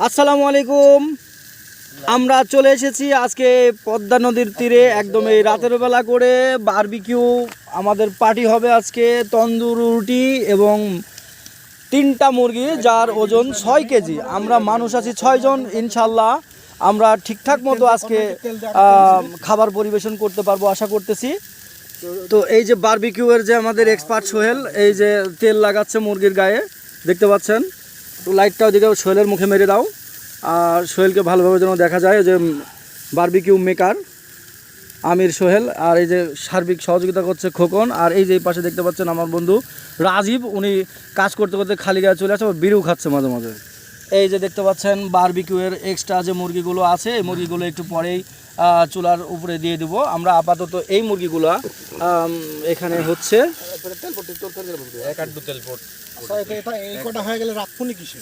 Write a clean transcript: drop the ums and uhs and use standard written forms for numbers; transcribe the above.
আসসালামু আলাইকুম। আমরা চলে এসেছি আজকে পদ্মা নদীর তীরে একদম এই রাতের বেলা করে বারবিকিউ আমাদের পার্টি হবে আজকে। তন্দুর রুটি এবং 3টা মুরগি যার ওজন 6 কেজি। আমরা মানুষ আছি 6 জন। ইনশাল্লাহ আমরা ঠিকঠাক মতো আজকে খাবার পরিবেশন করতে পারবো আশা করতেছি। তো এই যে বারবিকিউয়ের যে আমাদের এক্সপার্ট সোহেল এই যে তেল লাগাচ্ছে মুরগির গায়ে দেখতে পাচ্ছেন। তো লাইটটাও দিকে সোহেলের মুখে মেরে দাও, আর সোহেলকে ভালোভাবে যেন দেখা যায়। যে বারবিকিউ মেকার আমির সোহেল, আর এই যে সার্বিক সহযোগিতা করছে খোকন। আর এই যে পাশে দেখতে পাচ্ছেন আমার বন্ধু রাজীব, উনি কাজ করতে করতে খালি গায়ে চলে আসে, বিড়িও খাচ্ছে মাঝে মাঝে। এই যে দেখতে পাচ্ছেন বারবিকিউয়ের এক্সট্রা যে মুরগিগুলো আছে এই মুরগিগুলো একটু পরেই চুলার উপরে দিয়ে দেব। আমরা আপাতত এই মুরগিগুলো এখানে হচ্ছে এই কটা হয়ে গেলে রাখবো কিসে?